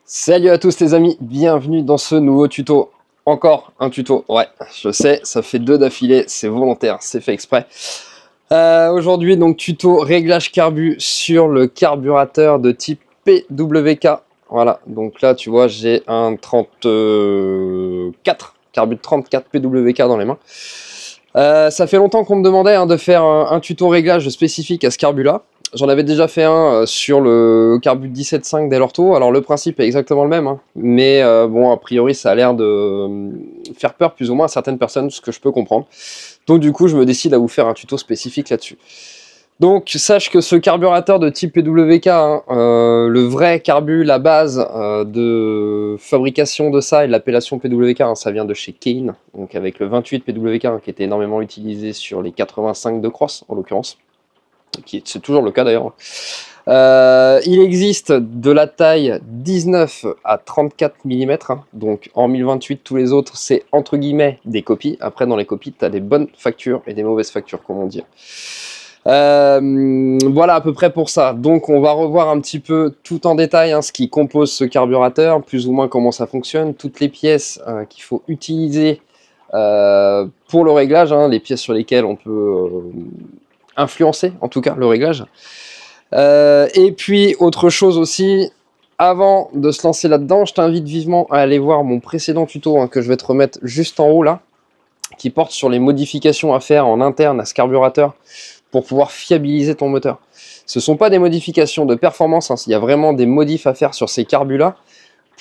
Salut à tous les amis, bienvenue dans ce nouveau tuto. Encore un tuto, ouais, je sais, ça fait deux d'affilée, c'est volontaire, c'est fait exprès. Aujourd'hui, donc tuto réglage carbu sur le carburateur de type PWK. Voilà, donc là tu vois, j'ai un 34, carbu de 34 PWK dans les mains. Ça fait longtemps qu'on me demandait de faire un tuto réglage spécifique à ce carbu-là. J'en avais déjà fait un sur le carbu 17.5 d'Elorto. Alors le principe est exactement le même, mais bon, a priori ça a l'air de faire peur plus ou moins à certaines personnes, ce que je peux comprendre. Donc du coup je me décide à vous faire un tuto spécifique là-dessus. Donc sache que ce carburateur de type PWK, le vrai carbu, la base de fabrication de ça et de l'appellation PWK, ça vient de chez Kane, donc avec le 28 PWK qui était énormément utilisé sur les 85 de cross en l'occurrence. C'est toujours le cas d'ailleurs. Il existe de la taille 19 à 34 mm, donc en 1028 tous les autres c'est entre guillemets des copies. Après dans les copies tu as des bonnes factures et des mauvaises factures, comme on dit. Voilà à peu près pour ça. Donc on va revoir un petit peu tout en détail ce qui compose ce carburateur, plus ou moins comment ça fonctionne, toutes les pièces qu'il faut utiliser pour le réglage, les pièces sur lesquelles on peut influencer en tout cas le réglage. Et puis autre chose aussi, avant de se lancer là-dedans, je t'invite vivement à aller voir mon précédent tuto que je vais te remettre juste en haut là, qui porte sur les modifications à faire en interne à ce carburateur pour pouvoir fiabiliser ton moteur. Ce ne sont pas des modifications de performance, il y a vraiment des modifs à faire sur ces carbus là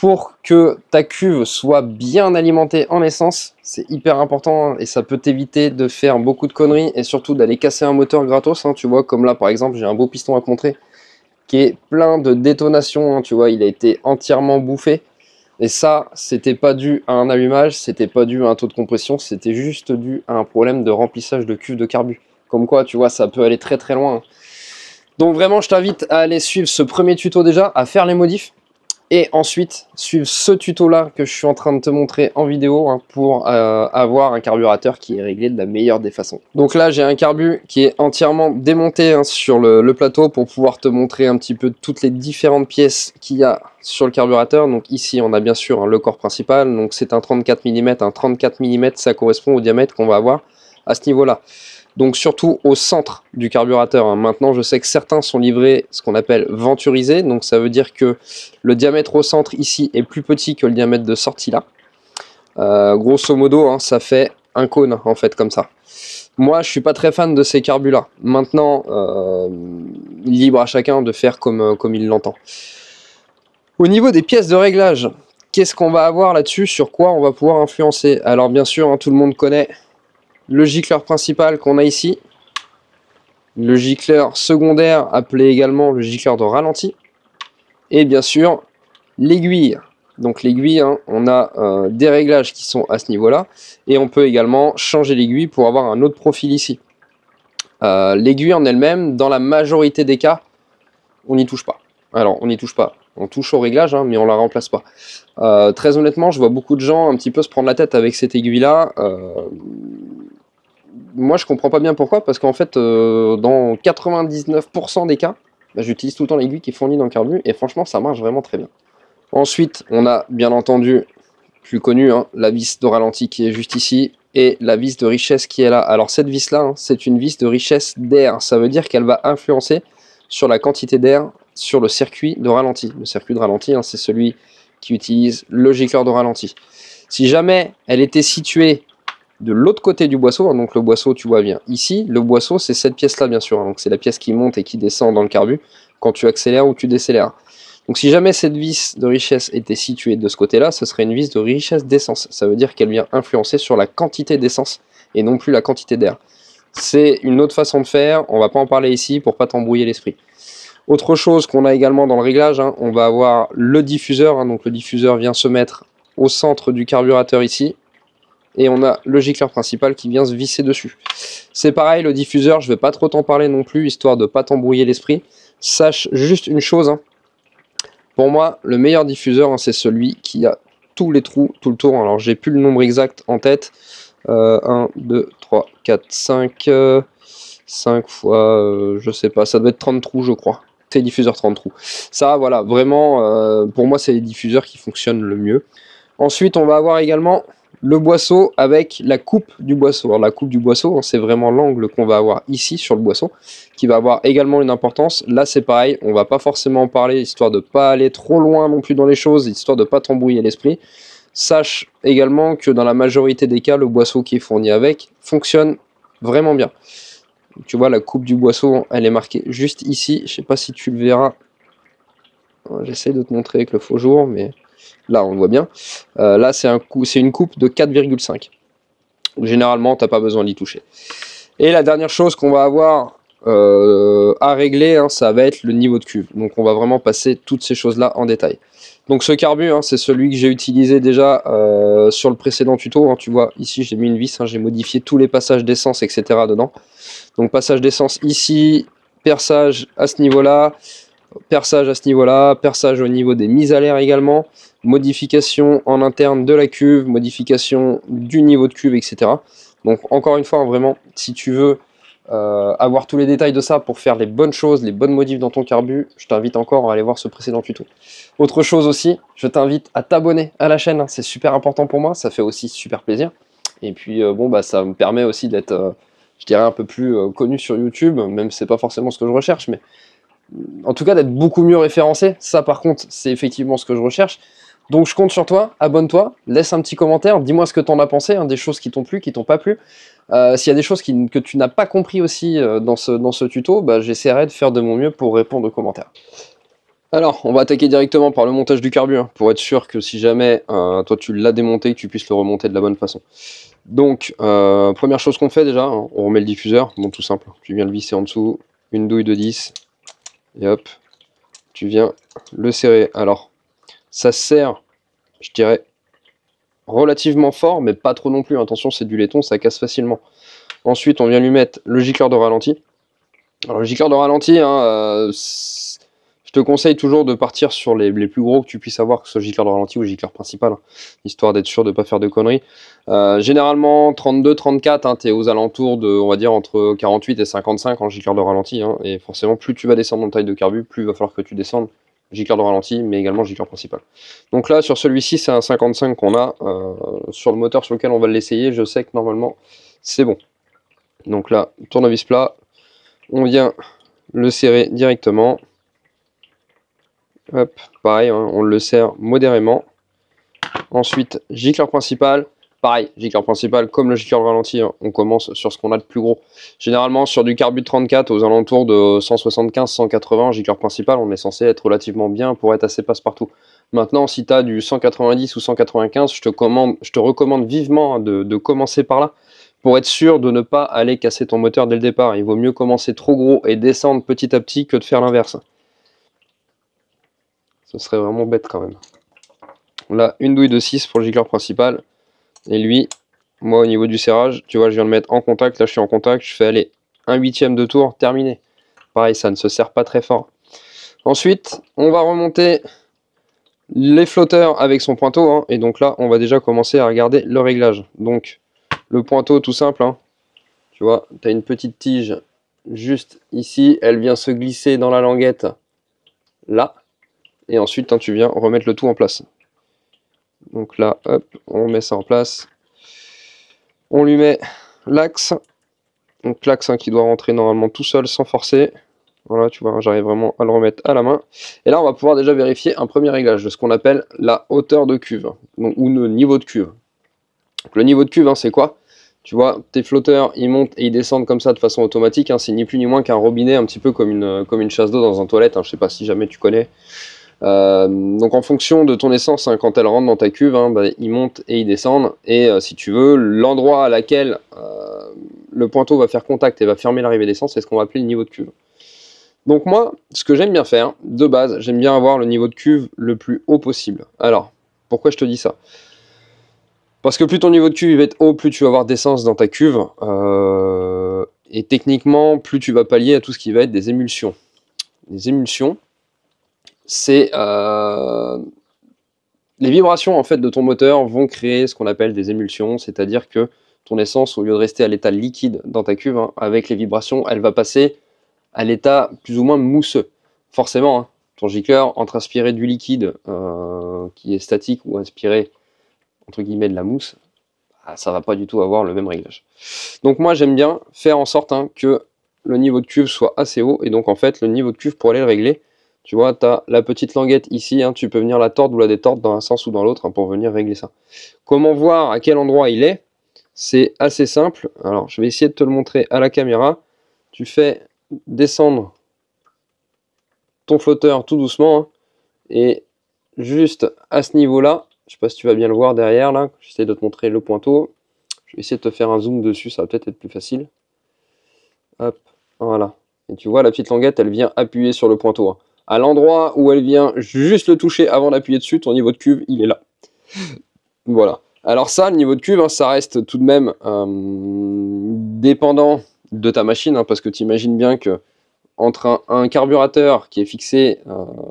pour que ta cuve soit bien alimentée en essence. C'est hyper important et ça peut t'éviter de faire beaucoup de conneries et surtout d'aller casser un moteur gratos. Tu vois, comme là par exemple, j'ai un beau piston à te montrer qui est plein de détonations. Tu vois, il a été entièrement bouffé. Et ça, c'était pas dû à un allumage, c'était pas dû à un taux de compression, c'était juste dû à un problème de remplissage de cuve de carbu. Comme quoi, tu vois, ça peut aller très très loin. Donc vraiment, je t'invite à aller suivre ce premier tuto déjà, à faire les modifs. Et ensuite, suivre ce tuto-là que je suis en train de te montrer en vidéo pour avoir un carburateur qui est réglé de la meilleure des façons. Donc là, j'ai un carbu qui est entièrement démonté sur le plateau pour pouvoir te montrer un petit peu toutes les différentes pièces qu'il y a sur le carburateur. Donc ici, on a bien sûr le corps principal. Donc c'est un 34 mm. Un 34 mm, ça correspond au diamètre qu'on va avoir à ce niveau-là. Donc surtout au centre du carburateur. Maintenant, je sais que certains sont livrés ce qu'on appelle venturisé. Donc ça veut dire que le diamètre au centre ici est plus petit que le diamètre de sortie là. Grosso modo, ça fait un cône en fait comme ça. Moi, je suis pas très fan de ces carbus là. Maintenant, libre à chacun de faire comme il l'entend. Au niveau des pièces de réglage, qu'est-ce qu'on va avoir là-dessus? Sur quoi on va pouvoir influencer? Alors bien sûr, tout le monde connaît le gicleur principal qu'on a ici, le gicleur secondaire appelé également le gicleur de ralenti, et bien sûr l'aiguille. Donc l'aiguille, on a des réglages qui sont à ce niveau-là, et on peut également changer l'aiguille pour avoir un autre profil ici. L'aiguille en elle-même, dans la majorité des cas, on n'y touche pas. Alors on n'y touche pas, on touche au réglage, mais on la remplace pas. Très honnêtement, je vois beaucoup de gens un petit peu se prendre la tête avec cette aiguille-là. Moi je comprends pas bien pourquoi, parce qu'en fait dans 99% des cas, j'utilise tout le temps l'aiguille qui est fournie dans le carbu et franchement ça marche vraiment très bien. Ensuite on a bien entendu plus connu la vis de ralenti qui est juste ici et la vis de richesse qui est là. Alors cette vis là c'est une vis de richesse d'air, ça veut dire qu'elle va influencer sur la quantité d'air sur le circuit de ralenti. Le circuit de ralenti c'est celui qui utilise le gicleur de ralenti. Si jamais elle était située de l'autre côté du boisseau, donc le boisseau tu vois bien ici, le boisseau c'est cette pièce là bien sûr, donc c'est la pièce qui monte et qui descend dans le carbu quand tu accélères ou tu décélères. Donc si jamais cette vis de richesse était située de ce côté là, ce serait une vis de richesse d'essence, ça veut dire qu'elle vient influencer sur la quantité d'essence et non plus la quantité d'air. C'est une autre façon de faire, on va pas en parler ici pour pas t'embrouiller l'esprit. Autre chose qu'on a également dans le réglage, on va avoir le diffuseur, donc le diffuseur vient se mettre au centre du carburateur ici. Et on a le gicleur principal qui vient se visser dessus. C'est pareil, le diffuseur, je ne vais pas trop t'en parler non plus, histoire de ne pas t'embrouiller l'esprit. Sache juste une chose, pour moi, le meilleur diffuseur, c'est celui qui a tous les trous, tout le tour. Alors, j'ai plus le nombre exact en tête. 1, 2, 3, 4, 5, 5 fois, je sais pas, ça doit être 30 trous, je crois. tes diffuseurs 30 trous. Ça, voilà, vraiment, pour moi, c'est les diffuseurs qui fonctionnent le mieux. Ensuite, on va avoir également le boisseau avec la coupe du boisseau. Alors, la coupe du boisseau, hein, c'est vraiment l'angle qu'on va avoir ici sur le boisseau, qui va avoir également une importance. Là, c'est pareil, on va pas forcément en parler, histoire de pas aller trop loin non plus dans les choses, histoire de pas t'embrouiller l'esprit. Sache également que dans la majorité des cas, le boisseau qui est fourni avec fonctionne vraiment bien. Tu vois, la coupe du boisseau, elle est marquée juste ici. Je sais pas si tu le verras. J'essaie de te montrer avec le faux jour, mais là, on le voit bien. Là, c'est une coupe de 4,5. Généralement, tu n'as pas besoin d'y toucher. Et la dernière chose qu'on va avoir à régler, hein, ça va être le niveau de cuve. Donc, on va vraiment passer toutes ces choses-là en détail. Donc, ce carbu, hein, c'est celui que j'ai utilisé déjà sur le précédent tuto. Hein, tu vois, ici, j'ai mis une vis, hein, j'ai modifié tous les passages d'essence, etc. dedans. Donc, passage d'essence ici, perçage à ce niveau-là, perçage à ce niveau-là, perçage au niveau des mises à l'air également, modification en interne de la cuve, modification du niveau de cuve, etc. Donc encore une fois, vraiment, si tu veux avoir tous les détails de ça pour faire les bonnes choses, les bonnes modifs dans ton carbu, je t'invite encore à aller voir ce précédent tuto. Autre chose aussi, je t'invite à t'abonner à la chaîne, hein, c'est super important pour moi, ça fait aussi super plaisir. Et puis bon, bah, ça me permet aussi d'être, je dirais, un peu plus connu sur YouTube, même si c'est pas forcément ce que je recherche, mais en tout cas d'être beaucoup mieux référencé. Ça par contre, c'est effectivement ce que je recherche. Donc je compte sur toi, abonne-toi, laisse un petit commentaire, dis-moi ce que tu en as pensé, hein, des choses qui t'ont plu, qui t'ont pas plu. S'il y a des choses que tu n'as pas compris aussi dans ce tuto, bah, j'essaierai de faire de mon mieux pour répondre aux commentaires. Alors, on va attaquer directement par le montage du carbu, hein, pour être sûr que si jamais toi tu l'as démonté, que tu puisses le remonter de la bonne façon. Donc, première chose qu'on fait déjà, hein, on remet le diffuseur, bon tout simple, tu viens le visser en dessous, une douille de 10, et hop, tu viens le serrer. Alors, ça serre, je dirais, relativement fort, mais pas trop non plus. Attention, c'est du laiton, ça casse facilement. Ensuite, on vient lui mettre le gicleur de ralenti. Alors, le gicleur de ralenti, hein, je te conseille toujours de partir sur les plus gros que tu puisses avoir, que ce soit gicleur de ralenti ou gicleur principal, hein, histoire d'être sûr de ne pas faire de conneries. Généralement, 32, 34, hein, tu es aux alentours de, on va dire, entre 48 et 55 en gicleur de ralenti. Hein, et forcément, plus tu vas descendre en taille de carbu, plus il va falloir que tu descendes gicleur de ralenti, mais également gicleur principal. Donc là, sur celui-ci, c'est un 55 qu'on a. Sur le moteur sur lequel on va l'essayer, je sais que normalement, c'est bon. Donc là, tournevis plat, on vient le serrer directement. Hop, pareil, hein, on le serre modérément. Ensuite, gicleur principal. Pareil, gicleur principal, comme le gicleur ralenti, hein, on commence sur ce qu'on a de plus gros. Généralement, sur du carbu de 34, aux alentours de 175-180, gicleur principal, on est censé être relativement bien pour être assez passe-partout. Maintenant, si tu as du 190 ou 195, je te recommande vivement, hein, de commencer par là, pour être sûr de ne pas aller casser ton moteur dès le départ. Il vaut mieux commencer trop gros et descendre petit à petit que de faire l'inverse. Ce serait vraiment bête quand même. Là, une douille de 6 pour le gicleur principal. Et lui, moi au niveau du serrage, tu vois, je viens de le mettre en contact, là je suis en contact, je fais aller un huitième de tour, terminé. Pareil, ça ne se serre pas très fort. Ensuite, on va remonter les flotteurs avec son pointeau, hein, et donc là, on va déjà commencer à regarder le réglage. Donc, le pointeau tout simple, hein, tu vois, tu as une petite tige juste ici, elle vient se glisser dans la languette, là, et ensuite, hein, tu viens remettre le tout en place. Donc là, hop, on met ça en place. On lui met l'axe. Donc l'axe, hein, qui doit rentrer normalement tout seul sans forcer. Voilà, tu vois, j'arrive vraiment à le remettre à la main. Et là, on va pouvoir déjà vérifier un premier réglage de ce qu'on appelle la hauteur de cuve, donc, ou le niveau de cuve. Donc, le niveau de cuve, hein, c'est quoi? Tu vois, tes flotteurs, ils montent et ils descendent comme ça de façon automatique. Hein, c'est ni plus ni moins qu'un robinet, un petit peu comme une chasse d'eau dans un toilette. Hein, je sais pas si jamais tu connais. Donc en fonction de ton essence, hein, quand elle rentre dans ta cuve, hein, bah, ils montent et ils descendent, et si tu veux, l'endroit à laquelle le pointeau va faire contact et va fermer l'arrivée d'essence, c'est ce qu'on va appeler le niveau de cuve. Donc moi, ce que j'aime bien faire, de base, j'aime bien avoir le niveau de cuve le plus haut possible. Alors, pourquoi je te dis ça? Parce que plus ton niveau de cuve va être haut, plus tu vas avoir d'essence dans ta cuve, et techniquement, plus tu vas pallier à tout ce qui va être des émulsions. Les émulsions, c'est les vibrations en fait de ton moteur vont créer ce qu'on appelle des émulsions, c'est-à-dire que ton essence, au lieu de rester à l'état liquide dans ta cuve, hein, avec les vibrations, elle va passer à l'état plus ou moins mousseux. forcément, hein, ton gicleur, entre aspirer du liquide qui est statique ou aspirer, entre guillemets, de la mousse, ça va pas du tout avoir le même réglage. Donc moi, j'aime bien faire en sorte que le niveau de cuve soit assez haut, et donc en fait, le niveau de cuve, pour aller le régler, tu vois, tu as la petite languette ici, tu peux venir la tordre ou la détordre dans un sens ou dans l'autre pour venir régler ça. Comment voir à quel endroit il est? C'est assez simple. Alors, je vais essayer de te le montrer à la caméra. Tu fais descendre ton flotteur tout doucement, et juste à ce niveau-là, je sais pas si tu vas bien le voir derrière là, j'essaie de te montrer le pointeau. Je vais essayer de te faire un zoom dessus, ça va peut-être être plus facile. Hop, voilà. Et tu vois, la petite languette, elle vient appuyer sur le pointeau. À l'endroit où elle vient juste le toucher avant d'appuyer dessus, ton niveau de cuve, il est là. Voilà. Alors ça, le niveau de cuve, ça reste tout de même dépendant de ta machine, parce que tu imagines bien que entre un carburateur qui est fixé,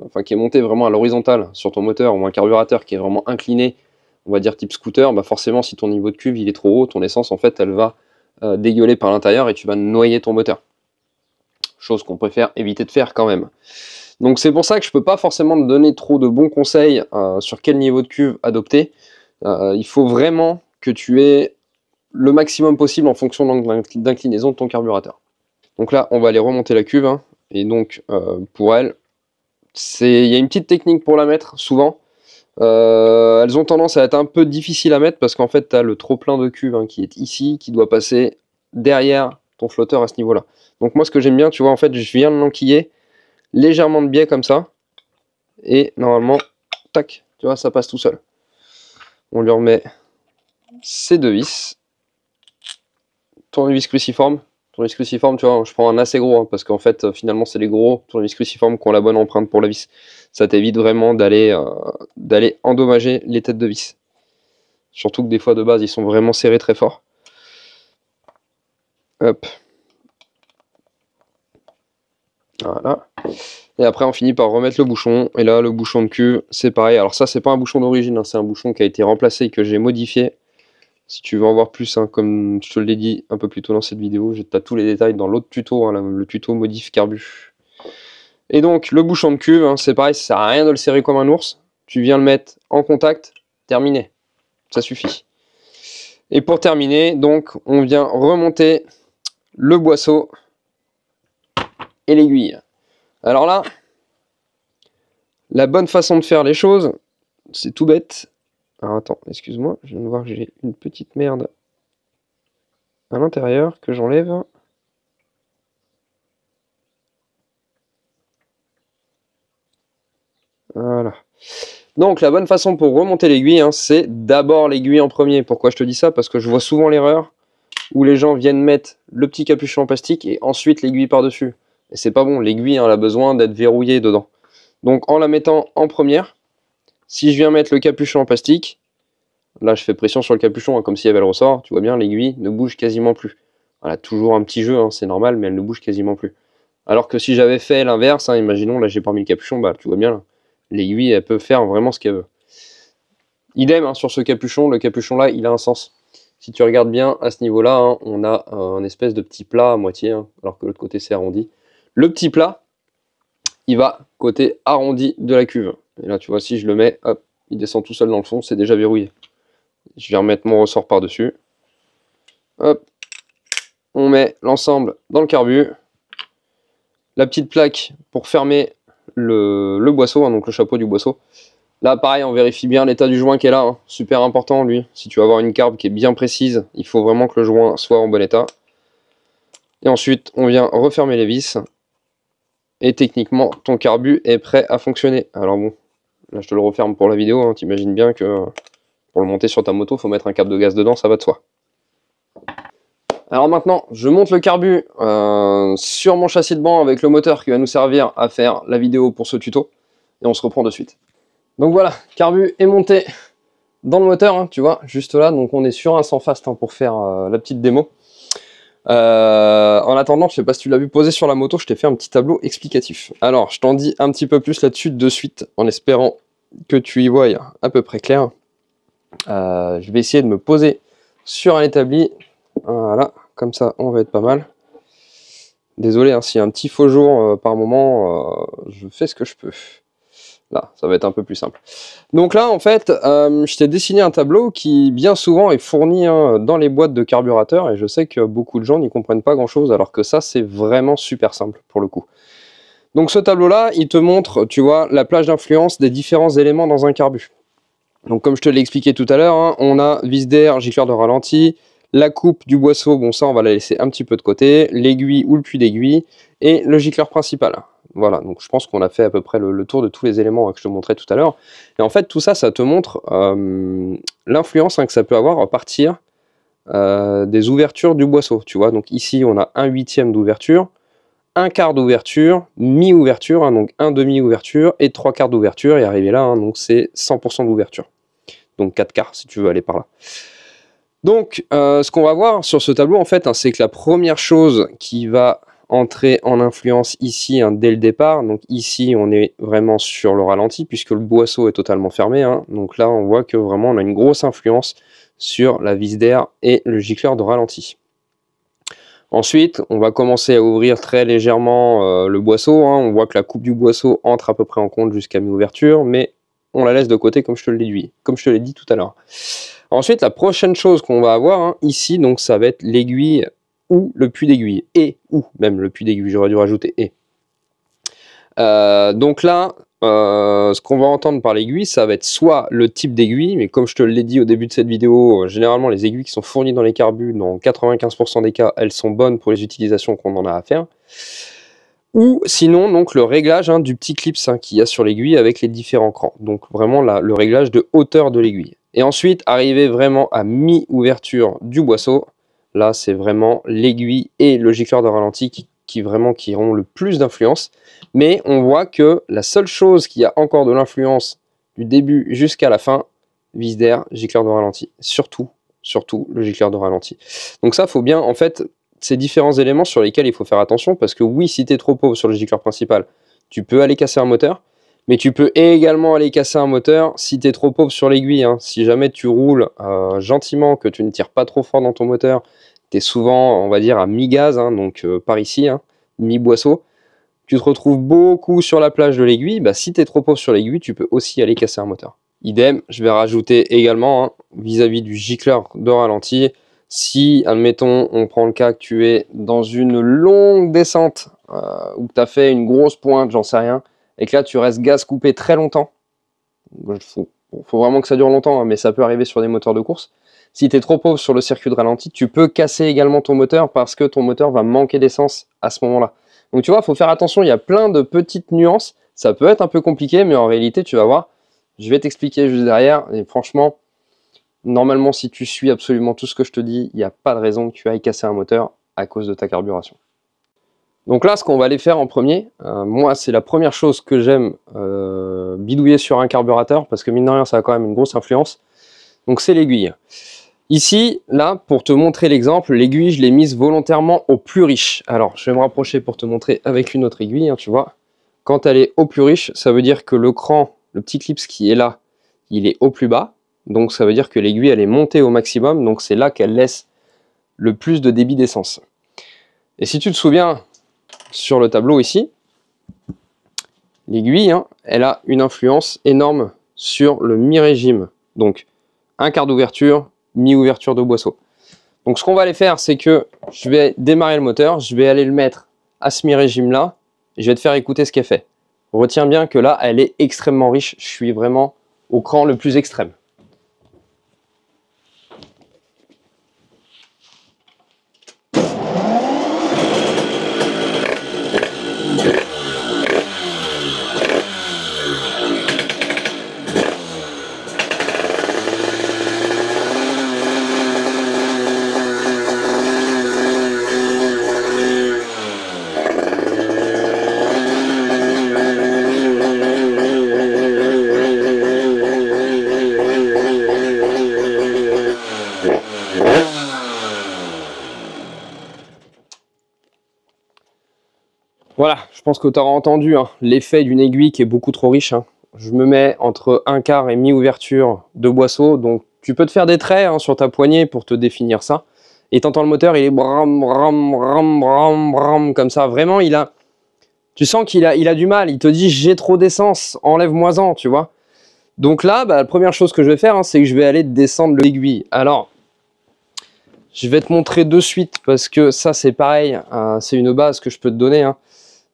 enfin qui est monté vraiment à l'horizontale sur ton moteur, ou un carburateur qui est vraiment incliné, on va dire type scooter, forcément si ton niveau de cuve il est trop haut, ton essence en fait elle va dégueuler par l'intérieur et tu vas noyer ton moteur. Chose qu'on préfère éviter de faire quand même. Donc c'est pour ça que je peux pas forcément te donner trop de bons conseils sur quel niveau de cuve adopter. Il faut vraiment que tu aies le maximum possible en fonction d'inclinaison de ton carburateur. Donc là, on va aller remonter la cuve, et donc pour elle, il y a une petite technique pour la mettre, souvent. Elles ont tendance à être un peu difficiles à mettre, parce qu'en fait, tu as le trop-plein de cuve qui est ici, qui doit passer derrière ton flotteur à ce niveau-là. Donc moi, ce que j'aime bien, tu vois, en fait, je viens de l'enquiller légèrement de biais comme ça, et normalement, tac, tu vois, ça passe tout seul. On lui remet ces deux vis, tournevis cruciforme. Tournevis cruciforme, tu vois, je prends un assez gros, parce qu'en fait, finalement, c'est les gros tournevis cruciformes qui ont la bonne empreinte pour la vis. Ça t'évite vraiment d'aller endommager les têtes de vis. Surtout que des fois, de base, ils sont vraiment serrés très fort. Hop. Voilà. Et après, on finit par remettre le bouchon. Et là, le bouchon de cuve, c'est pareil. Alors ça, c'est pas un bouchon d'origine, c'est un bouchon qui a été remplacé et que j'ai modifié. Si tu veux en voir plus, comme je te l'ai dit un peu plus tôt dans cette vidéo, tu as tous les détails dans l'autre tuto, le tuto modif carbu. Et donc, le bouchon de cuve, c'est pareil, ça sert à rien de le serrer comme un ours. Tu viens le mettre en contact, terminé. Ça suffit. Et pour terminer, donc, on vient remonter le boisseau et l'aiguille. Alors là, la bonne façon de faire les choses, c'est tout bête. Alors attends, excuse-moi, je viens de voir que j'ai une petite merde à l'intérieur que j'enlève. Voilà. Donc la bonne façon pour remonter l'aiguille, c'est d'abord l'aiguille en premier. Pourquoi je te dis ça? Parce que je vois souvent l'erreur où les gens viennent mettre le petit capuchon en plastique et ensuite l'aiguille par-dessus. Et c'est pas bon, l'aiguille elle a besoin d'être verrouillée dedans. Donc en la mettant en première, si je viens mettre le capuchon en plastique, là je fais pression sur le capuchon comme s'il y avait le ressort, tu vois bien l'aiguille ne bouge quasiment plus. Elle a toujours un petit jeu, c'est normal, mais elle ne bouge quasiment plus. Alors que si j'avais fait l'inverse, imaginons là j'ai pas mis le capuchon, tu vois bien l'aiguille elle peut faire vraiment ce qu'elle veut. Idem sur ce capuchon, le capuchon là il a un sens. Si tu regardes bien à ce niveau là, on a un espèce de petit plat à moitié, alors que l'autre côté c'est arrondi. Le petit plat, il va côté arrondi de la cuve. Et là tu vois, si je le mets, hop, il descend tout seul dans le fond, c'est déjà verrouillé. Je vais remettre mon ressort par dessus. Hop, on met l'ensemble dans le carbu. La petite plaque pour fermer le boisseau, donc le chapeau du boisseau. Là, pareil, on vérifie bien l'état du joint qui est là. Super important, lui. Si tu veux avoir une carbe qui est bien précise, il faut vraiment que le joint soit en bon état. Et ensuite, on vient refermer les vis. Et techniquement, ton carbu est prêt à fonctionner. Alors bon, là, je te le referme pour la vidéo. T'imagines bien que pour le monter sur ta moto, il faut mettre un câble de gaz dedans, ça va de soi. Alors maintenant, je monte le carbu sur mon châssis de banc avec le moteur qui va nous servir à faire la vidéo pour ce tuto. Et on se reprend de suite. Donc voilà, carbu est monté dans le moteur, tu vois, juste là. Donc on est sur un sans fast pour faire la petite démo. En attendant, je sais pas si tu l'as vu poser sur la moto, je t'ai fait un petit tableau explicatif. Alors, je t'en dis un petit peu plus là-dessus de suite, en espérant que tu y voies à peu près clair. Je vais essayer de me poser sur un établi. Voilà, comme ça, on va être pas mal. Désolé, hein, s'il y a un petit faux jour par moment, je fais ce que je peux. Là, ça va être un peu plus simple. Donc là, en fait, je t'ai dessiné un tableau qui, bien souvent, est fourni hein, dans les boîtes de carburateurs, et je sais que beaucoup de gens n'y comprennent pas grand-chose, alors que ça, c'est vraiment super simple, pour le coup. Donc ce tableau-là, il te montre, tu vois, la plage d'influence des différents éléments dans un carbu. Donc comme je te l'ai expliqué tout à l'heure, hein, on a vis d'air, gicleur de ralenti, la coupe du boisseau, bon ça on va la laisser un petit peu de côté, l'aiguille ou le puits d'aiguille, et le gicleur principal. Voilà, donc je pense qu'on a fait à peu près le tour de tous les éléments que je te montrais tout à l'heure. Et en fait, tout ça, ça te montre l'influence que ça peut avoir à partir des ouvertures du boisseau. Tu vois, donc ici, on a 1/8 d'ouverture, 1/4 d'ouverture, mi-ouverture, hein, donc 1 demi-ouverture, et 3/4 d'ouverture, et arrivé là, hein, donc c'est 100% d'ouverture. Donc 4/4 si tu veux aller par là. Donc, ce qu'on va voir sur ce tableau, en fait, hein, c'est que la première chose qui va entrer en influence ici hein, dès le départ, donc ici on est vraiment sur le ralenti puisque le boisseau est totalement fermé, hein, donc là on voit que vraiment on a une grosse influence sur la vis d'air et le gicleur de ralenti. Ensuite on va commencer à ouvrir très légèrement le boisseau, hein, on voit que la coupe du boisseau entre à peu près en compte jusqu'à mi-ouverture, mais on la laisse de côté comme je te l'ai dit tout à l'heure. Ensuite, la prochaine chose qu'on va avoir hein, ici, donc ça va être l'aiguille ou le puits d'aiguille, et ou même le puits d'aiguille, j'aurais dû rajouter et. Donc là, ce qu'on va entendre par l'aiguille, ça va être soit le type d'aiguille, mais comme je te l'ai dit au début de cette vidéo, généralement les aiguilles qui sont fournies dans les carbus, dans 95% des cas, elles sont bonnes pour les utilisations qu'on en a à faire. Ou sinon donc le réglage hein, du petit clips hein, qu'il y a sur l'aiguille avec les différents crans. Donc vraiment le réglage de hauteur de l'aiguille. Et ensuite, arriver vraiment à mi-ouverture du boisseau, là c'est vraiment l'aiguille et le gicleur de ralenti qui auront le plus d'influence. Mais on voit que la seule chose qui a encore de l'influence du début jusqu'à la fin, vis d'air, gicleur de ralenti. Surtout le gicleur de ralenti. Donc ça, faut bien, en fait, ces différents éléments sur lesquels il faut faire attention, parce que oui, si tu es trop pauvre sur le gicleur principal, tu peux aller casser un moteur, mais tu peux également aller casser un moteur si tu es trop pauvre sur l'aiguille. Hein. Si jamais tu roules gentiment, que tu ne tires pas trop fort dans ton moteur, tu es souvent, on va dire, à mi-gaz, hein, donc par ici, hein, mi-boisseau, tu te retrouves beaucoup sur la plage de l'aiguille, bah, si tu es trop pauvre sur l'aiguille, tu peux aussi aller casser un moteur. Idem, je vais rajouter également, hein, vis-à-vis du gicleur de ralenti, si, admettons, on prend le cas que tu es dans une longue descente, ou que tu as fait une grosse pointe, j'en sais rien, et que là tu restes gaz coupé très longtemps, faut vraiment que ça dure longtemps, hein, mais ça peut arriver sur des moteurs de course. Si tu es trop pauvre sur le circuit de ralenti, tu peux casser également ton moteur parce que ton moteur va manquer d'essence à ce moment-là. Donc tu vois, il faut faire attention, il y a plein de petites nuances, ça peut être un peu compliqué, mais en réalité, tu vas voir, je vais t'expliquer juste derrière, et franchement, normalement, si tu suis absolument tout ce que je te dis, il n'y a pas de raison que tu ailles casser un moteur à cause de ta carburation. Donc là, ce qu'on va aller faire en premier, moi, c'est la première chose que j'aime bidouiller sur un carburateur, parce que mine de rien, ça a quand même une grosse influence, donc c'est l'aiguille. Ici, là, pour te montrer l'exemple, l'aiguille, je l'ai mise volontairement au plus riche. Alors, je vais me rapprocher pour te montrer avec une autre aiguille, hein, tu vois. Quand elle est au plus riche, ça veut dire que le cran, le petit clips qui est là, il est au plus bas. Donc, ça veut dire que l'aiguille, elle est montée au maximum. Donc, c'est là qu'elle laisse le plus de débit d'essence. Et si tu te souviens, sur le tableau ici, l'aiguille, hein, elle a une influence énorme sur le mi-régime. Donc, 1/4 d'ouverture, mi-ouverture de boisseau. Donc ce qu'on va aller faire, c'est que je vais démarrer le moteur, je vais aller le mettre à ce mi-régime là, et je vais te faire écouter ce qu'elle fait. Retiens bien que là, elle est extrêmement riche, je suis vraiment au cran le plus extrême. Voilà, je pense que tu auras entendu hein, l'effet d'une aiguille qui est beaucoup trop riche. Hein. Je me mets entre 1/4 et mi-ouverture de boisseau, donc tu peux te faire des traits hein, sur ta poignée pour te définir ça. et t'entends le moteur, il est bram, bram, bram, bram, bram, comme ça. Vraiment, tu sens qu'il a du mal. Il te dit, j'ai trop d'essence, enlève-moi-en, tu vois. Donc là, bah, la première chose que je vais faire, hein, c'est que je vais aller descendre l'aiguille. Alors, je vais te montrer de suite, parce que ça, c'est pareil. C'est une base que je peux te donner. Hein.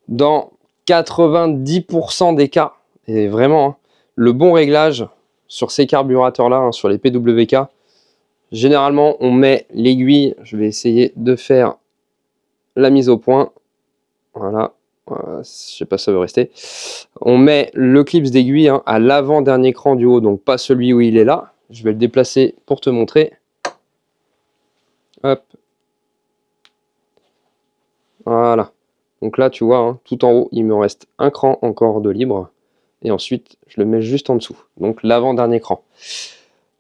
Dans 90% des cas, et vraiment, hein, le bon réglage sur ces carburateurs-là, hein, sur les PWK, généralement, on met l'aiguille. Je vais essayer de faire la mise au point. Voilà. Je sais pas si ça veut rester. On met le clips d'aiguille hein, à l'avant-dernier cran du haut, donc pas celui où il est là. Je vais le déplacer pour te montrer. Hop. Voilà. Donc là, tu vois, hein, tout en haut, il me reste un cran encore de libre. Et ensuite, je le mets juste en dessous. Donc l'avant-dernier cran.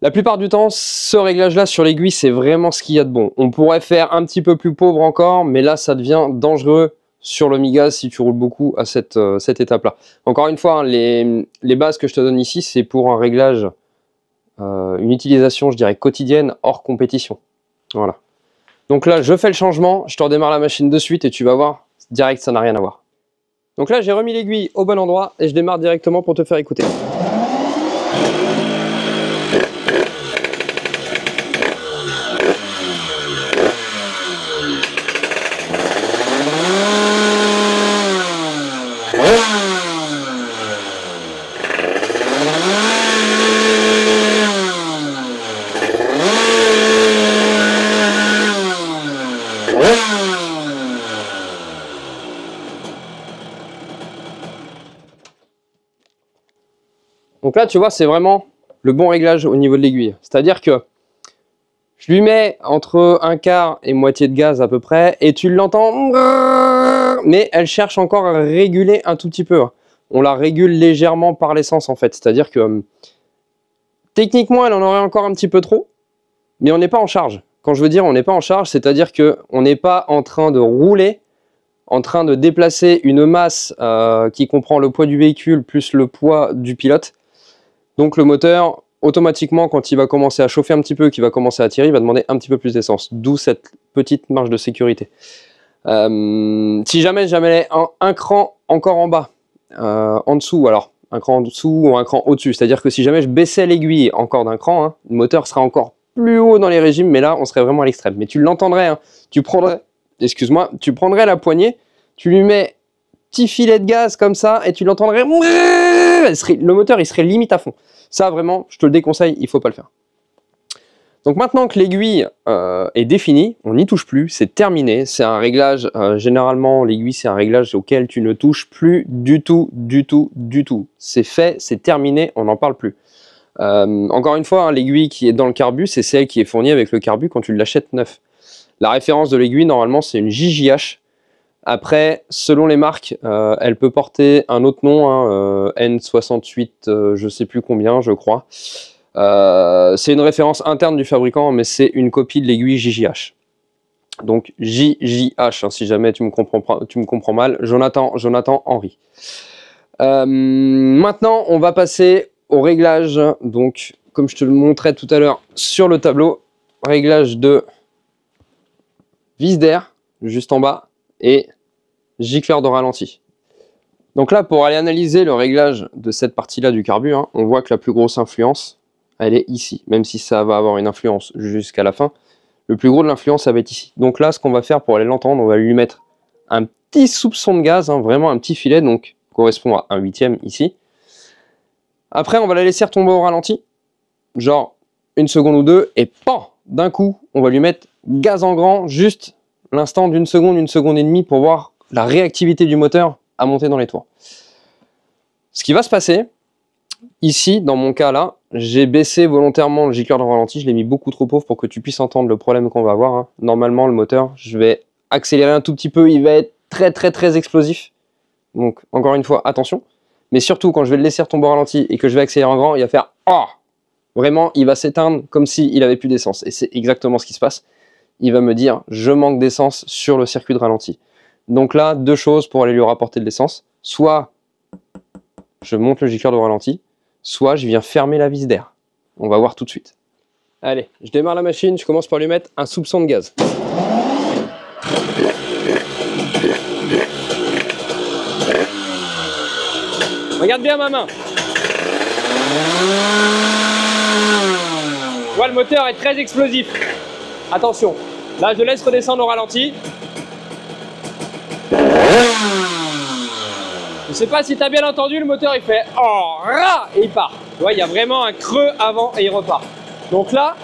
La plupart du temps, ce réglage-là sur l'aiguille, c'est vraiment ce qu'il y a de bon. On pourrait faire un petit peu plus pauvre encore, mais là, ça devient dangereux sur le mi-gaz si tu roules beaucoup à cette étape-là. Encore une fois, hein, les bases que je te donne ici, c'est pour un réglage, une utilisation, je dirais, quotidienne, hors compétition. Voilà. Donc là, je fais le changement, je te redémarre la machine de suite et tu vas voir, direct, ça n'a rien à voir. Donc là, j'ai remis l'aiguille au bon endroit et je démarre directement pour te faire écouter. Donc là, tu vois, c'est vraiment le bon réglage au niveau de l'aiguille. C'est-à-dire que je lui mets entre un quart et moitié de gaz à peu près, et tu l'entends, mais elle cherche encore à réguler un tout petit peu. On la régule légèrement par l'essence en fait. C'est-à-dire que techniquement, elle en aurait encore un petit peu trop, mais on n'est pas en charge. Quand je veux dire on n'est pas en charge, c'est-à-dire qu'on n'est pas en train de rouler, en train de déplacer une masse qui comprend le poids du véhicule plus le poids du pilote. Donc le moteur, automatiquement, quand il va commencer à chauffer un petit peu, qu'il va commencer à tirer, il va demander un petit peu plus d'essence. D'où cette petite marge de sécurité. Si jamais j'avais un cran encore en bas, en dessous, alors un cran en dessous ou un cran au-dessus, c'est-à-dire que si jamais je baissais l'aiguille encore d'un cran, hein, le moteur sera encore plus haut dans les régimes, mais là, on serait vraiment à l'extrême. Mais tu l'entendrais, hein, tu prendrais, excuse-moi, tu prendrais la poignée, tu lui mets petit filet de gaz comme ça, et tu l'entendrais, le moteur, il serait limite à fond. Ça, vraiment, je te le déconseille, il ne faut pas le faire. Donc maintenant que l'aiguille est définie, on n'y touche plus, c'est terminé. C'est un réglage, généralement, l'aiguille, c'est un réglage auquel tu ne touches plus du tout, du tout, du tout. C'est fait, c'est terminé, on n'en parle plus. Encore une fois, hein, l'aiguille qui est dans le carbu, c'est celle qui est fournie avec le carbu quand tu l'achètes neuf. La référence de l'aiguille, normalement, c'est une JJH. Après, selon les marques, elle peut porter un autre nom, hein, N68, je sais plus combien, je crois. C'est une référence interne du fabricant, mais c'est une copie de l'aiguille JJH. Donc JJH, hein, si jamais tu me comprends mal, Jonathan Henry. Maintenant, on va passer au réglage. Donc, comme je te le montrais tout à l'heure sur le tableau, réglage de vis d'air, juste en bas, et gicleur de ralenti. Donc là, pour aller analyser le réglage de cette partie-là du carbu, hein, on voit que la plus grosse influence, elle est ici. Même si ça va avoir une influence jusqu'à la fin, le plus gros de l'influence, ça va être ici. Donc là, ce qu'on va faire pour aller l'entendre, on va lui mettre un petit soupçon de gaz, hein, vraiment un petit filet, donc correspond à 1/8 ici. Après, on va la laisser retomber au ralenti, genre une seconde ou deux, et pan, d'un coup, on va lui mettre gaz en grand, juste l'instant d'une seconde, une seconde et demie, pour voir la réactivité du moteur à monter dans les tours. Ce qui va se passer, ici, dans mon cas là, j'ai baissé volontairement le gicleur de ralenti, je l'ai mis beaucoup trop pauvre pour que tu puisses entendre le problème qu'on va avoir. Hein. Normalement, le moteur, je vais accélérer un tout petit peu, il va être très très très explosif. Donc, encore une fois, attention. Mais surtout, quand je vais le laisser retomber au ralenti et que je vais accélérer en grand, il va faire « Oh !» Vraiment, il va s'éteindre comme s'il n'avait plus d'essence. Et c'est exactement ce qui se passe. Il va me dire « Je manque d'essence sur le circuit de ralenti ». Donc là, deux choses pour aller lui rapporter de l'essence. Soit je monte le gicleur de ralenti, soit je viens fermer la vis d'air. On va voir tout de suite. Allez, je démarre la machine, je commence par lui mettre un soupçon de gaz. Regarde bien ma main. Tu vois, le moteur est très explosif. Attention, là je laisse redescendre au ralenti. Je sais pas si tu as bien entendu, le moteur il fait oh, rah, et il part. Tu vois, il y a vraiment un creux avant et il repart. Donc là,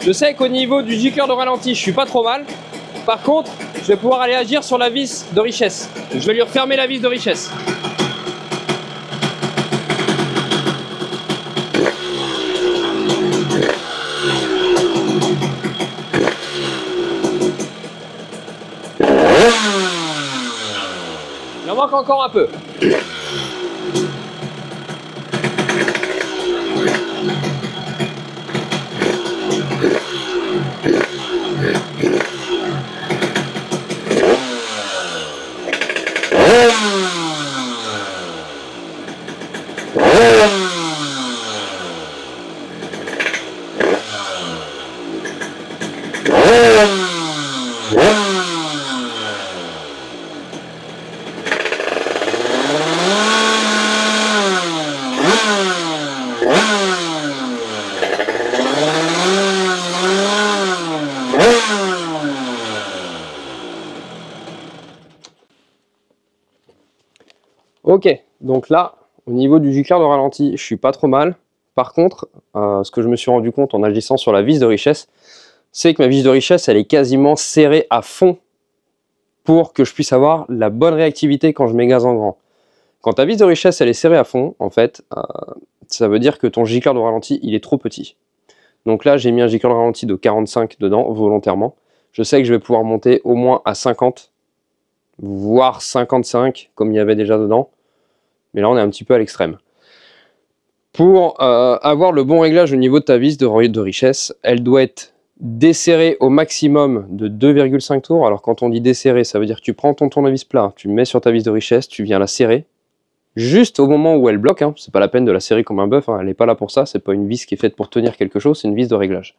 je sais qu'au niveau du gicleur de ralenti, je suis pas trop mal. Par contre, je vais pouvoir aller agir sur la vis de richesse. Je vais lui refermer la vis de richesse. Il en manque encore un peu. Ok, donc là, au niveau du gicleur de ralenti, je suis pas trop mal. Par contre, ce que je me suis rendu compte en agissant sur la vis de richesse, c'est que ma vis de richesse, elle est quasiment serrée à fond pour que je puisse avoir la bonne réactivité quand je mets gaz en grand. Quand ta vis de richesse, elle est serrée à fond, en fait, ça veut dire que ton gicleur de ralenti, il est trop petit. Donc là, j'ai mis un gicleur de ralenti de 45 dedans, volontairement. Je sais que je vais pouvoir monter au moins à 50, voire 55, comme il y avait déjà dedans. Mais là, on est un petit peu à l'extrême. Pour avoir le bon réglage au niveau de ta vis de richesse, elle doit être desserrée au maximum de 2,5 tours. Alors quand on dit desserrer, ça veut dire que tu prends ton tournevis plat, tu le mets sur ta vis de richesse, tu viens la serrer, juste au moment où elle bloque, hein. C'est pas la peine de la serrer comme un bœuf, hein. Elle n'est pas là pour ça, c'est pas une vis qui est faite pour tenir quelque chose, c'est une vis de réglage.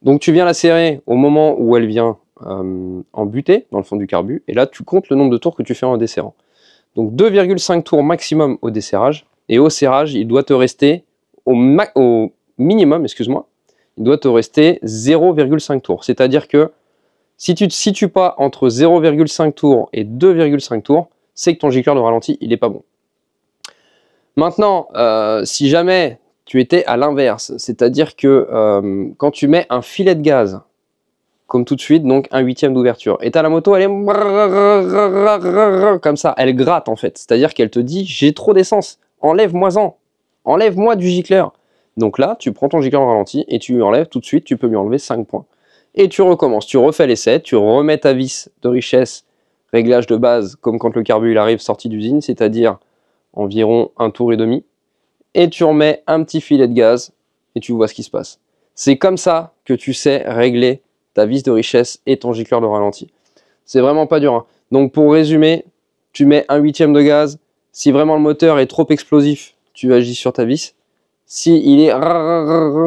Donc tu viens la serrer au moment où elle vient en butée, dans le fond du carbu, et là tu comptes le nombre de tours que tu fais en desserrant. Donc 2,5 tours maximum au desserrage, et au serrage, il doit te rester, au minimum, excuse-moi, il doit te rester 0,5 tours. C'est-à-dire que si tu te situes pas entre 0,5 tours et 2,5 tours, c'est que ton gicleur de ralenti, il n'est pas bon. Maintenant, si jamais tu étais à l'inverse, c'est-à-dire que quand tu mets un filet de gaz, comme tout de suite, donc un huitième d'ouverture. Et t'as la moto, elle est comme ça, elle gratte en fait. C'est-à-dire qu'elle te dit, j'ai trop d'essence, enlève-moi-en, enlève-moi du gicleur. Donc là, tu prends ton gicleur en ralenti et tu lui enlèves tout de suite, tu peux lui enlever 5 points. Et tu recommences, tu refais l'essai, tu remets ta vis de richesse, réglage de base, comme quand le carbu il arrive sorti d'usine, c'est-à-dire environ 1 tour et demi. Et tu remets un petit filet de gaz et tu vois ce qui se passe. C'est comme ça que tu sais régler ta vis de richesse et ton gicleur de ralenti. C'est vraiment pas dur, hein. Donc pour résumer, tu mets un huitième de gaz. Si vraiment le moteur est trop explosif, tu agis sur ta vis. Si il est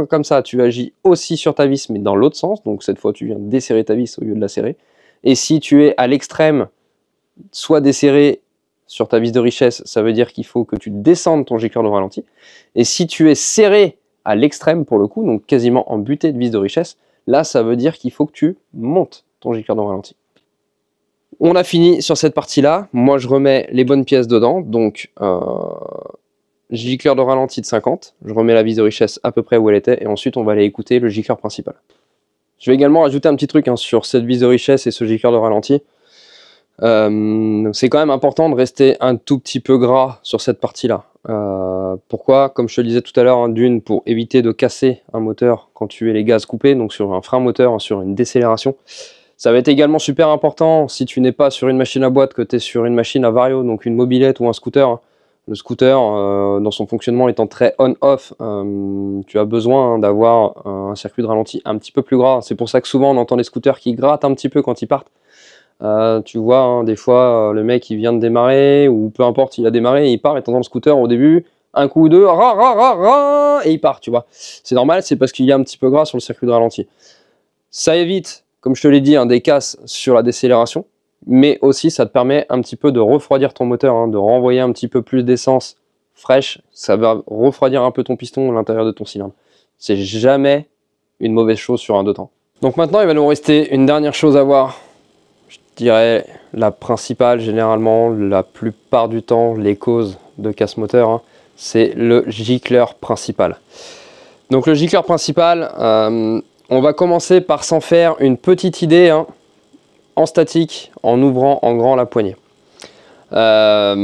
comme ça, tu agis aussi sur ta vis, mais dans l'autre sens. Donc cette fois, tu viens desserrer ta vis au lieu de la serrer. Et si tu es à l'extrême, soit desserré sur ta vis de richesse, ça veut dire qu'il faut que tu descendes ton gicleur de ralenti. Et si tu es serré à l'extrême pour le coup, donc quasiment en butée de vis de richesse, là, ça veut dire qu'il faut que tu montes ton gicleur de ralenti. On a fini sur cette partie-là. Moi, je remets les bonnes pièces dedans. Donc, gicleur de ralenti de 50. Je remets la vis de richesse à peu près où elle était. Et ensuite, on va aller écouter le gicleur principal. Je vais également rajouter un petit truc sur cette vis de richesse et ce gicleur de ralenti. C'est quand même important de rester un tout petit peu gras sur cette partie-là. Pourquoi? Comme je te le disais tout à l'heure, d'une, pour éviter de casser un moteur quand tu es les gaz coupés, donc sur un frein moteur, sur une décélération. Ça va être également super important si tu n'es pas sur une machine à boîte, que tu es sur une machine à vario, donc une mobilette ou un scooter. Le scooter, dans son fonctionnement étant très on-off, tu as besoin d'avoir un circuit de ralenti un petit peu plus gras. C'est pour ça que souvent on entend les scooters qui grattent un petit peu quand ils partent. Tu vois, des fois, le mec il vient de démarrer, ou peu importe, il a démarré, il part et t'entends le scooter au début, un coup ou deux, et il part, tu vois. C'est normal, c'est parce qu'il y a un petit peu gras sur le circuit de ralenti. Ça évite, comme je te l'ai dit, des casses sur la décélération, mais aussi ça te permet un petit peu de refroidir ton moteur, hein, de renvoyer un petit peu plus d'essence fraîche. Ça va refroidir un peu ton piston à l'intérieur de ton cylindre. C'est jamais une mauvaise chose sur un 2 temps. Donc maintenant, il va nous rester une dernière chose à voir. Je dirais la principale, généralement, la plupart du temps, les causes de casse moteur, hein, c'est le gicleur principal. Donc le gicleur principal, on va commencer par s'en faire une petite idée, hein, en statique, en ouvrant en grand la poignée. T'as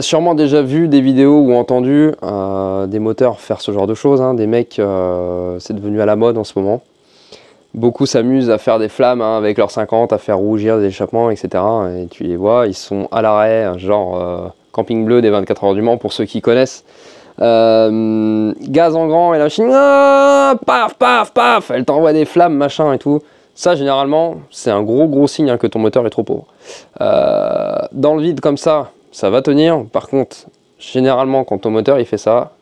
sûrement déjà vu des vidéos ou entendu des moteurs faire ce genre de choses, hein, des mecs, c'est devenu à la mode en ce moment. Beaucoup s'amusent à faire des flammes, hein, avec leurs 50, à faire rougir des échappements, etc. Et tu les vois, ils sont à l'arrêt, genre camping bleu des 24 heures du Mans pour ceux qui connaissent. Gaz en grand et la machine, paf, paf, paf, elle t'envoie des flammes, machin et tout. Ça, généralement, c'est un gros signe, hein, que ton moteur est trop pauvre. Dans le vide comme ça, ça va tenir. Par contre, généralement, quand ton moteur il fait ça,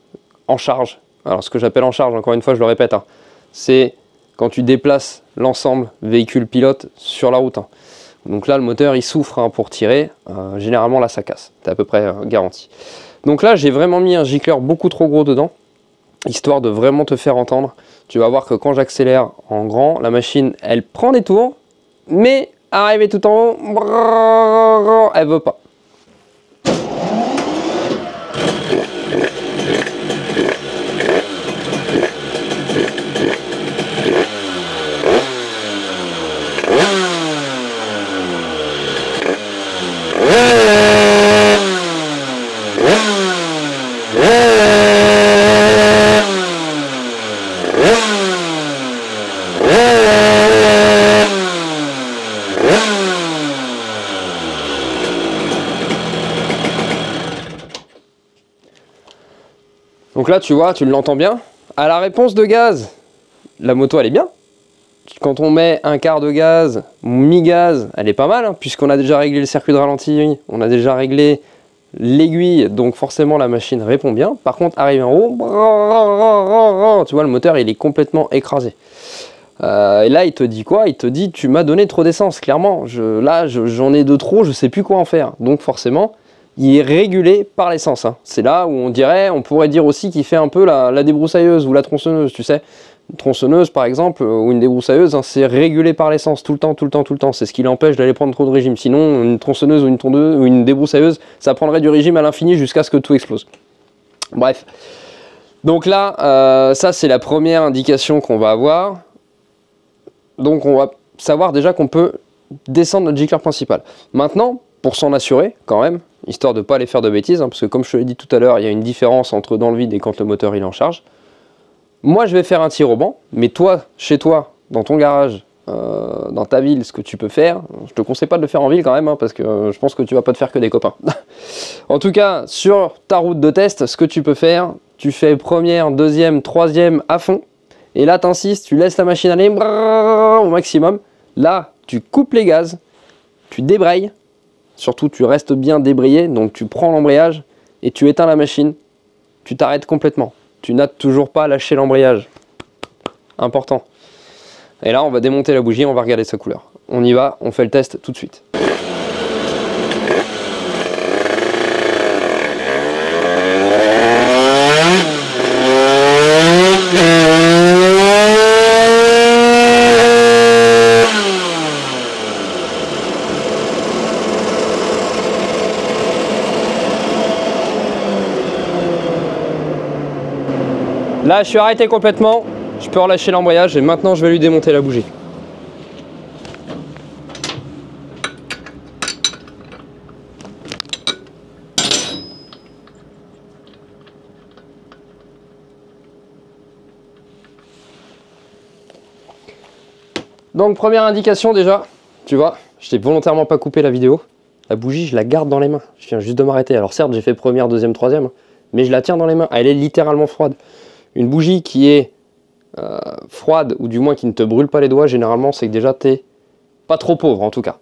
en charge, alors ce que j'appelle en charge, encore une fois, je le répète, hein, c'est quand tu déplaces l'ensemble véhicule-pilote sur la route. Hein. Donc là, le moteur, il souffre, hein, pour tirer. Généralement, là, ça casse. T'es à peu près garanti. Donc là, j'ai vraiment mis un gicleur beaucoup trop gros dedans, histoire de vraiment te faire entendre. Tu vas voir que quand j'accélère en grand, la machine, elle prend des tours, mais arriver tout en haut, elle veut pas. Donc là, tu vois, tu l'entends bien. À la réponse de gaz, la moto, elle est bien. Quand on met un quart de gaz, mi-gaz, elle est pas mal, hein, puisqu'on a déjà réglé le circuit de ralenti, on a déjà réglé l'aiguille, donc forcément la machine répond bien. Par contre, arrivé en haut, tu vois, le moteur, il est complètement écrasé. Et là, il te dit quoi? Il te dit, tu m'as donné trop d'essence, clairement. Là, j'en ai de trop, je sais plus quoi en faire. Donc forcément, il est régulé par l'essence, hein. C'est là où on pourrait dire aussi qu'il fait un peu la débroussailleuse ou la tronçonneuse, tu sais. Une tronçonneuse par exemple, ou une débroussailleuse, hein, c'est régulé par l'essence tout le temps. C'est ce qui l'empêche d'aller prendre trop de régime. Sinon, une tronçonneuse ou une tondeuse ou une débroussailleuse, ça prendrait du régime à l'infini jusqu'à ce que tout explose. Bref. Donc là, ça c'est la première indication qu'on va avoir. Donc on va savoir déjà qu'on peut descendre notre gicleur principal. Maintenant, pour s'en assurer quand même, histoire de ne pas aller faire de bêtises, hein, parce que comme je te l'ai dit tout à l'heure, il y a une différence entre dans le vide et quand le moteur il est en charge. Moi je vais faire un tir au banc, mais toi, chez toi, dans ton garage, dans ta ville, ce que tu peux faire, je te conseille pas de le faire en ville quand même, hein, parce que je pense que tu vas pas te faire que des copains. En tout cas, sur ta route de test, ce que tu peux faire, tu fais première, deuxième, troisième à fond, et là t'insistes, tu laisses la machine aller au maximum. Là, tu coupes les gaz, tu débrayes, surtout tu restes bien débrayé, donc tu prends l'embrayage et tu éteins la machine, tu t'arrêtes complètement. Tu n'as toujours pas lâché l'embrayage. Important. Et là, on va démonter la bougie, on va regarder sa couleur. On y va, on fait le test tout de suite. Là, je suis arrêté complètement, je peux relâcher l'embrayage et maintenant je vais lui démonter la bougie. Donc première indication déjà, tu vois, je t'ai volontairement pas coupé la vidéo. La bougie, je la garde dans les mains, je viens juste de m'arrêter. Alors certes, j'ai fait première, deuxième, troisième, mais je la tiens dans les mains, elle est littéralement froide. Une bougie qui est froide, ou du moins qui ne te brûle pas les doigts, généralement c'est que déjà t'es pas trop pauvre en tout cas.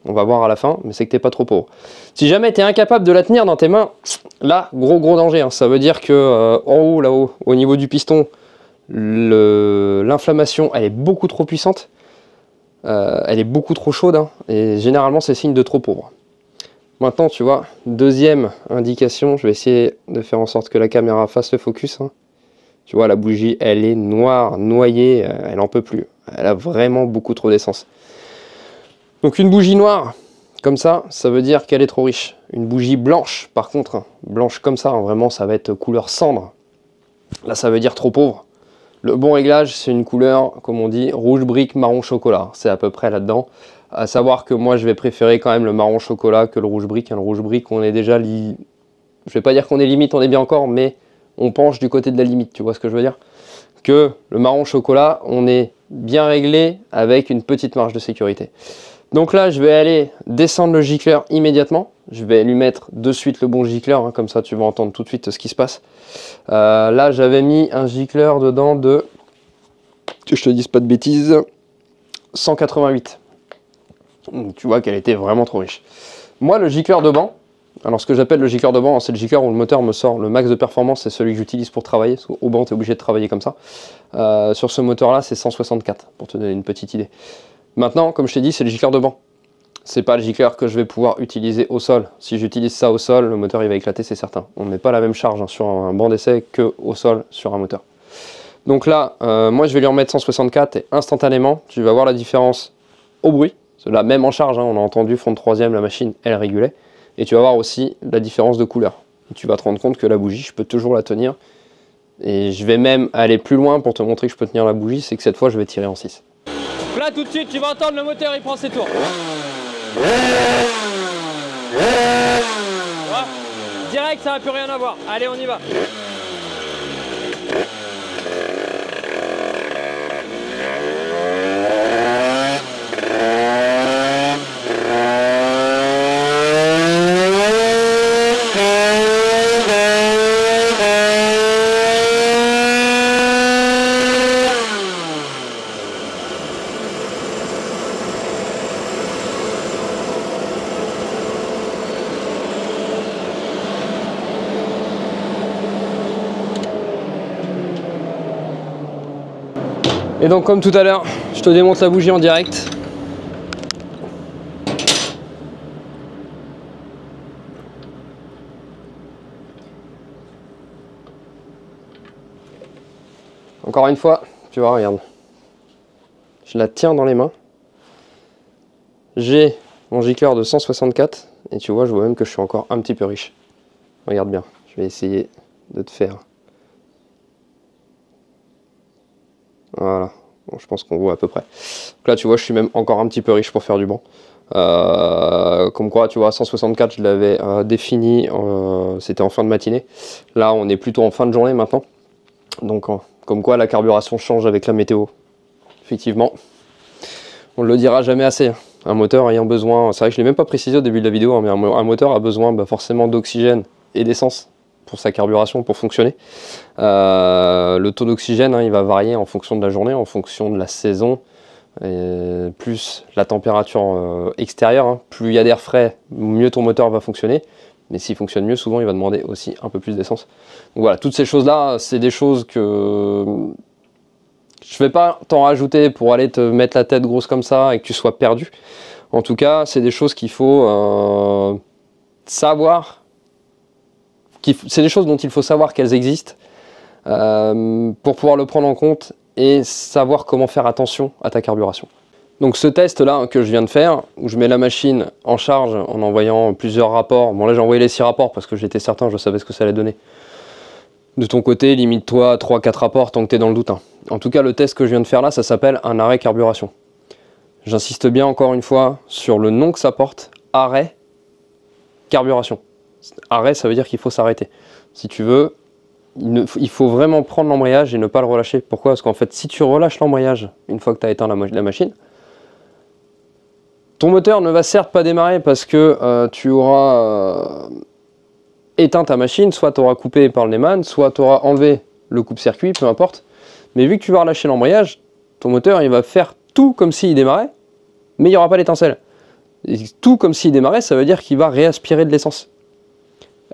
on va voir à la fin, mais c'est que t'es pas trop pauvre. Si jamais tu es incapable de la tenir dans tes mains, là, gros danger. Hein. Ça veut dire que en haut, là-haut, au niveau du piston, l'inflammation, elle est beaucoup trop puissante. Elle est beaucoup trop chaude. Hein, et généralement, c'est signe de trop pauvre. Maintenant, tu vois, deuxième indication, je vais essayer de faire en sorte que la caméra fasse le focus. Hein. Tu vois, la bougie, elle est noire, noyée, elle en peut plus. Elle a vraiment beaucoup trop d'essence. Donc une bougie noire, comme ça veut dire qu'elle est trop riche. Une bougie blanche, par contre, hein, blanche comme ça, hein, vraiment, ça va être couleur cendre. Là, ça veut dire trop pauvre. Le bon réglage, c'est une couleur, comme on dit, rouge brique, marron chocolat. C'est à peu près là-dedans. À savoir que moi, je vais préférer quand même le marron chocolat que le rouge brique. Le rouge brique, on est déjà... Je vais pas dire qu'on est limite, on est bien encore, mais on penche du côté de la limite, tu vois ce que je veux dire? Que le marron chocolat, on est bien réglé avec une petite marge de sécurité. Donc là, je vais aller descendre le gicleur immédiatement. Je vais lui mettre de suite le bon gicleur, hein, comme ça tu vas entendre tout de suite ce qui se passe. Là, j'avais mis un gicleur dedans de, que je te dise pas de bêtises, 188. Donc, tu vois qu'elle était vraiment trop riche. Moi, le gicleur de banc, alors ce que j'appelle le gicleur de banc, c'est le gicleur où le moteur me sort le max de performance, c'est celui que j'utilise pour travailler. Parce qu'au banc, tu es obligé de travailler comme ça. Sur ce moteur-là, c'est 164, pour te donner une petite idée. Maintenant, comme je t'ai dit, c'est le gicleur de banc. C'est pas le gicleur que je vais pouvoir utiliser au sol. Si j'utilise ça au sol, le moteur il va éclater, c'est certain. On ne met pas la même charge hein, sur un banc d'essai qu'au sol sur un moteur. Donc là, moi je vais lui remettre 164 et instantanément, tu vas voir la différence au bruit. Là, même en charge, hein, on a entendu front de troisième, la machine elle régulait. Et tu vas voir aussi la différence de couleur. Et tu vas te rendre compte que la bougie, je peux toujours la tenir. Et je vais même aller plus loin pour te montrer que je peux tenir la bougie, c'est que cette fois je vais tirer en 6. Là tout de suite, tu vas entendre le moteur, il prend ses tours. Voilà. Direct, ça n'a plus rien à voir. Allez, on y va. Et donc comme tout à l'heure, je te démonte la bougie en direct. Encore une fois, tu vois, regarde. Je la tiens dans les mains. J'ai mon gicleur de 164 et tu vois, je vois même que je suis encore un petit peu riche. Regarde bien, je vais essayer de te faire. Voilà, bon, je pense qu'on voit à peu près. Donc là, tu vois, je suis même encore un petit peu riche pour faire du banc. Comme quoi, tu vois, 164, je l'avais défini, c'était en fin de matinée. Là, on est plutôt en fin de journée maintenant. Donc, comme quoi, la carburation change avec la météo. Effectivement, on ne le dira jamais assez. Un moteur ayant besoin, c'est vrai que je ne l'ai même pas précisé au début de la vidéo, hein, mais un moteur a besoin forcément d'oxygène et d'essence pour sa carburation, pour fonctionner. Le taux d'oxygène, hein, il va varier en fonction de la journée, en fonction de la saison, et plus la température extérieure. Hein. Plus il y a d'air frais, mieux ton moteur va fonctionner. Mais s'il fonctionne mieux, souvent il va demander aussi un peu plus d'essence. Donc voilà, toutes ces choses-là, c'est des choses que je ne vais pas t'en rajouter pour aller te mettre la tête grosse comme ça et que tu sois perdu. En tout cas, c'est des choses qu'il faut savoir. C'est des choses dont il faut savoir qu'elles existent pour pouvoir le prendre en compte et savoir comment faire attention à ta carburation. Donc ce test là que je viens de faire, où je mets la machine en charge en envoyant plusieurs rapports. Bon là j'ai envoyé les 6 rapports parce que j'étais certain, je savais ce que ça allait donner. De ton côté, limite-toi à 3-4 rapports tant que tu es dans le doute. Hein. En tout cas, le test que je viens de faire là, ça s'appelle un arrêt carburation. J'insiste bien encore une fois sur le nom que ça porte, arrêt carburation. Arrêt, ça veut dire qu'il faut s'arrêter. Si tu veux, il faut vraiment prendre l'embrayage et ne pas le relâcher. Pourquoi? Parce qu'en fait, si tu relâches l'embrayage une fois que tu as éteint la machine, ton moteur ne va certes pas démarrer parce que tu auras éteint ta machine, soit tu auras coupé par le Neyman, soit tu auras enlevé le coupe-circuit, peu importe. Mais vu que tu vas relâcher l'embrayage, ton moteur il va faire tout comme s'il démarrait, mais il n'y aura pas d'étincelle. Et tout comme s'il démarrait, ça veut dire qu'il va réaspirer de l'essence.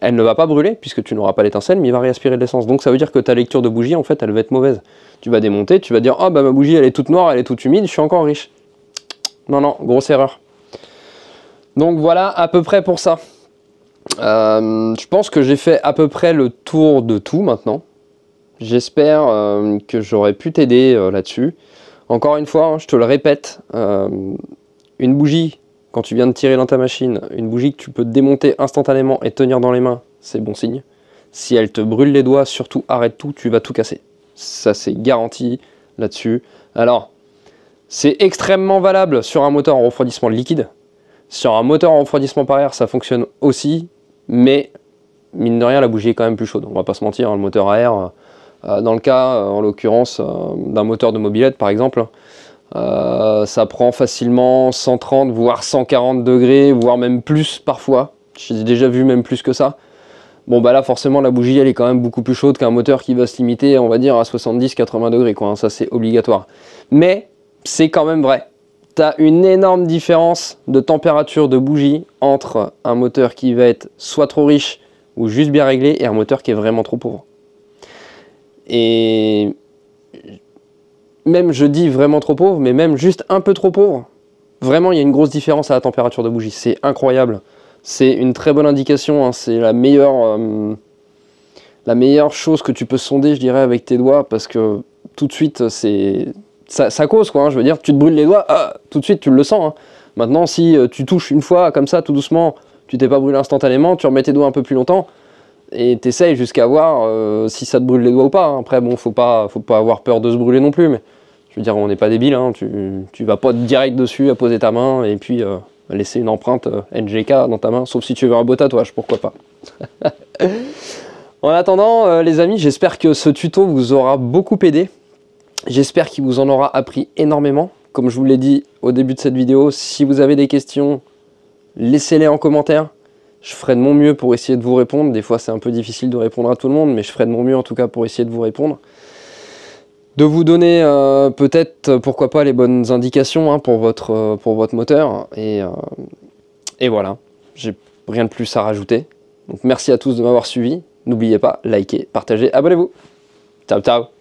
Elle ne va pas brûler, puisque tu n'auras pas l'étincelle, mais il va réaspirer de l'essence. Donc ça veut dire que ta lecture de bougie, en fait, elle va être mauvaise. Tu vas démonter, tu vas dire « Ah, bah ma bougie, elle est toute noire, elle est toute humide, je suis encore riche. » Non, non, grosse erreur. Donc voilà, à peu près pour ça. Je pense que j'ai fait à peu près le tour de tout maintenant. J'espère que j'aurais pu t'aider là-dessus. Encore une fois, hein, je te le répète, une bougie, quand tu viens de tirer dans ta machine, une bougie que tu peux démonter instantanément et tenir dans les mains, c'est bon signe. Si elle te brûle les doigts, surtout arrête tout, tu vas tout casser. Ça c'est garanti là-dessus. Alors, c'est extrêmement valable sur un moteur en refroidissement liquide. Sur un moteur en refroidissement par air, ça fonctionne aussi, mais mine de rien, la bougie est quand même plus chaude. On va pas se mentir, hein, le moteur à air, dans le cas, en l'occurrence, d'un moteur de mobilette par exemple, ça prend facilement 130 voire 140 degrés, voire même plus parfois. J'ai déjà vu même plus que ça. Bon bah là forcément la bougie elle est quand même beaucoup plus chaude qu'un moteur qui va se limiter on va dire à 70-80 degrés quoi, hein, ça c'est obligatoire. Mais c'est quand même vrai. Tu as une énorme différence de température de bougie entre un moteur qui va être soit trop riche ou juste bien réglé et un moteur qui est vraiment trop pauvre. Et même je dis vraiment trop pauvre, mais même juste un peu trop pauvre, vraiment il y a une grosse différence à la température de bougie, c'est incroyable. C'est une très bonne indication, hein. C'est la meilleure chose que tu peux sonder, je dirais, avec tes doigts, parce que tout de suite, ça cause, quoi, hein. Je veux dire, tu te brûles les doigts, tout de suite, tu le sens. Hein. Maintenant, si tu touches une fois, comme ça, tout doucement, tu t'es pas brûlé instantanément, tu remets tes doigts un peu plus longtemps, et t'essayes jusqu'à voir si ça te brûle les doigts ou pas. Hein. Après, bon, faut pas avoir peur de se brûler non plus, mais je veux dire, on n'est pas débile, hein. Tu vas pas direct dessus à poser ta main, et puis... laisser une empreinte NGK dans ta main, sauf si tu veux un beau tatouage, pourquoi pas. En attendant, les amis, j'espère que ce tuto vous aura beaucoup aidé. J'espère qu'il vous en aura appris énormément. Comme je vous l'ai dit au début de cette vidéo, si vous avez des questions, laissez-les en commentaire. Je ferai de mon mieux pour essayer de vous répondre. Des fois, c'est un peu difficile de répondre à tout le monde, mais je ferai de mon mieux en tout cas pour essayer de vous répondre. De vous donner peut-être, pourquoi pas, les bonnes indications hein, pour votre moteur. Et voilà, j'ai rien de plus à rajouter. Donc merci à tous de m'avoir suivi. N'oubliez pas, likez, partagez, abonnez-vous. Ciao, ciao.